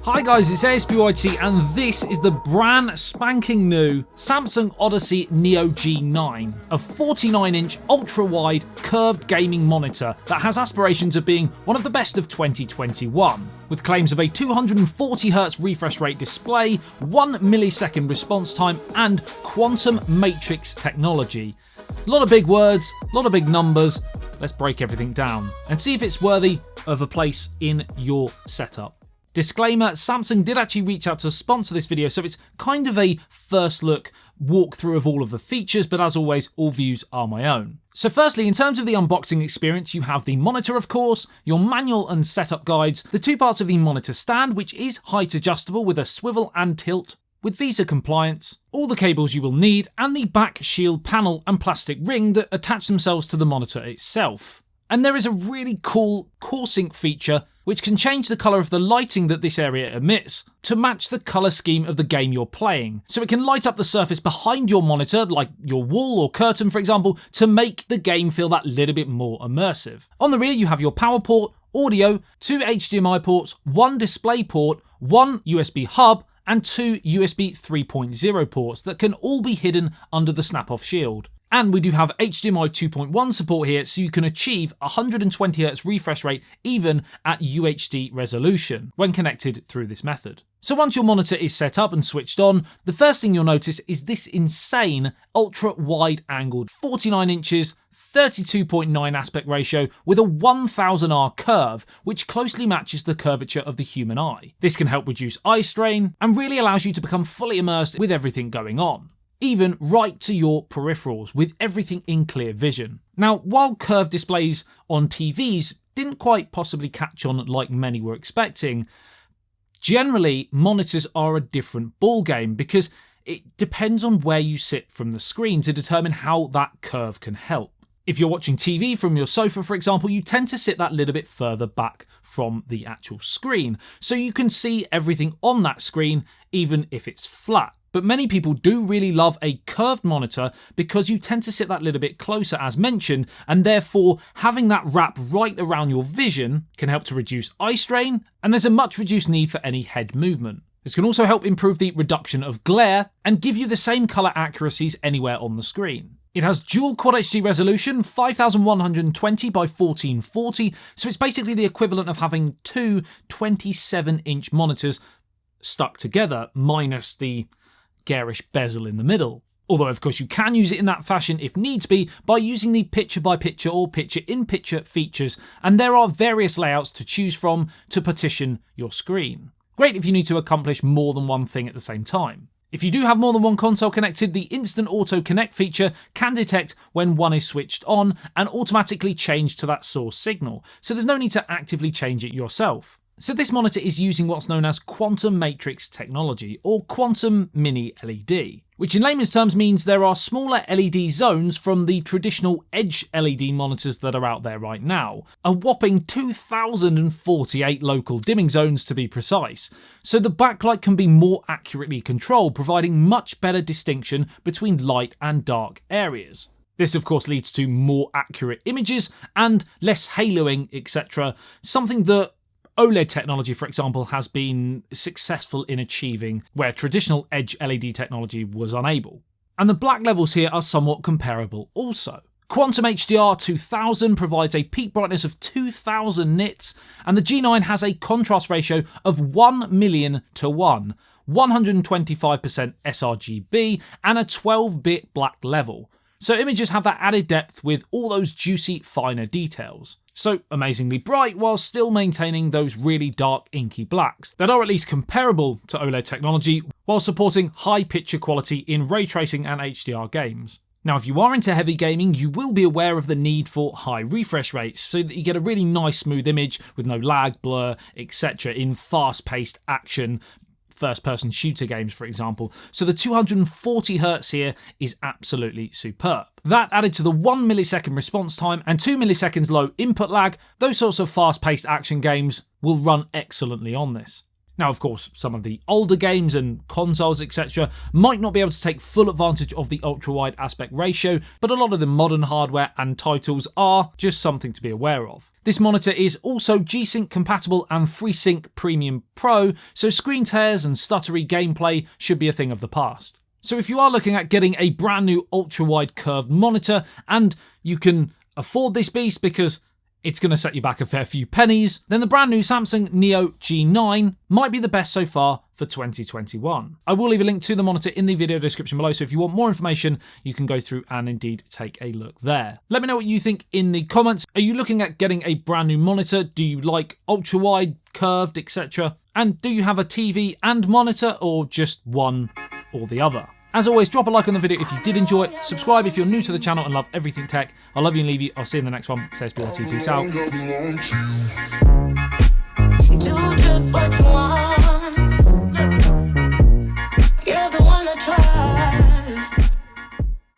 Hi guys, it's ASBYT and this is the brand spanking new Samsung Odyssey Neo G9, a 49-inch ultra-wide curved gaming monitor that has aspirations of being one of the best of 2021. With claims of a 240hz refresh rate display, 1 millisecond response time and quantum matrix technology. A lot of big words, a lot of big numbers. Let's break everything down and see if it's worthy of a place in your setup. Disclaimer, Samsung did actually reach out to sponsor this video, so it's kind of a first look walkthrough of all of the features, but as always, all views are my own. So firstly, in terms of the unboxing experience, you have the monitor, of course, your manual and setup guides, the two parts of the monitor stand, which is height adjustable with a swivel and tilt, with Visa compliance, all the cables you will need, and the back shield panel and plastic ring that attach themselves to the monitor itself. And there is a really cool core sync feature which can change the colour of the lighting that this area emits to match the colour scheme of the game you're playing. So it can light up the surface behind your monitor, like your wall or curtain for example, to make the game feel that little bit more immersive. On the rear you have your power port, audio, 2 HDMI ports, 1 display port, 1 USB hub, and 2 USB 3.0 ports that can all be hidden under the snap-off shield. And we do have HDMI 2.1 support here, so you can achieve 120Hz refresh rate even at UHD resolution when connected through this method. So once your monitor is set up and switched on, the first thing you'll notice is this insane ultra-wide angled 49 inches, 32.9 aspect ratio with a 1000R curve, which closely matches the curvature of the human eye. This can help reduce eye strain and really allows you to become fully immersed with everything going on, even right to your peripherals with everything in clear vision. Now, while curved displays on TVs didn't quite possibly catch on like many were expecting, generally monitors are a different ballgame because it depends on where you sit from the screen to determine how that curve can help. If you're watching TV from your sofa, for example, you tend to sit that little bit further back from the actual screen, so you can see everything on that screen even if it's flat. But many people do really love a curved monitor because you tend to sit that little bit closer as mentioned, and therefore having that wrap right around your vision can help to reduce eye strain, and there's a much reduced need for any head movement. This can also help improve the reduction of glare and give you the same colour accuracies anywhere on the screen. It has dual Quad HD resolution, 5120 by 1440, so it's basically the equivalent of having two 27-inch monitors stuck together, minus the garish bezel in the middle. Although of course you can use it in that fashion if needs be by using the picture-by-picture or picture-in-picture features, and there are various layouts to choose from to partition your screen. Great if you need to accomplish more than one thing at the same time. If you do have more than one console connected, the Instant Auto Connect feature can detect when one is switched on and automatically change to that source signal, so there's no need to actively change it yourself. So this monitor is using what's known as quantum matrix technology, or quantum mini LED, which in layman's terms means there are smaller LED zones from the traditional edge LED monitors that are out there right now, a whopping 2048 local dimming zones to be precise, so the backlight can be more accurately controlled, providing much better distinction between light and dark areas. This of course leads to more accurate images and less haloing, etc., something that OLED technology, for example, has been successful in achieving where traditional edge LED technology was unable. And the black levels here are somewhat comparable also. Quantum HDR 2000 provides a peak brightness of 2000 nits, and the G9 has a contrast ratio of 1,000,000 to 1, 125% sRGB, and a 12-bit black level. So images have that added depth with all those juicy, finer details. So amazingly bright while still maintaining those really dark inky blacks that are at least comparable to OLED technology while supporting high picture quality in ray tracing and HDR games. Now if you are into heavy gaming, you will be aware of the need for high refresh rates so that you get a really nice smooth image with no lag, blur, etc. in fast-paced action first-person shooter games, for example, so the 240Hz here is absolutely superb. That added to the 1 millisecond response time and 2 milliseconds low input lag, those sorts of fast-paced action games will run excellently on this. Now, of course, some of the older games and consoles, etc. might not be able to take full advantage of the ultra-wide aspect ratio, but a lot of the modern hardware and titles are just something to be aware of. This monitor is also G-Sync compatible and FreeSync Premium Pro, so screen tears and stuttery gameplay should be a thing of the past. So if you are looking at getting a brand new ultra-wide curved monitor and you can afford this beast because it's going to set you back a fair few pennies, then the brand new Samsung Neo G9 might be the best so far for 2021. I will leave a link to the monitor in the video description below, so if you want more information, you can go through and indeed take a look there. Let me know what you think in the comments. Are you looking at getting a brand new monitor? Do you like ultra-wide, curved, etc.? And do you have a TV and monitor, or just one or the other? As always, drop a like on the video if you did enjoy it. Subscribe if you're new to the channel and love everything tech. I love you and leave you. I'll see you in the next one. ASBYT, peace out.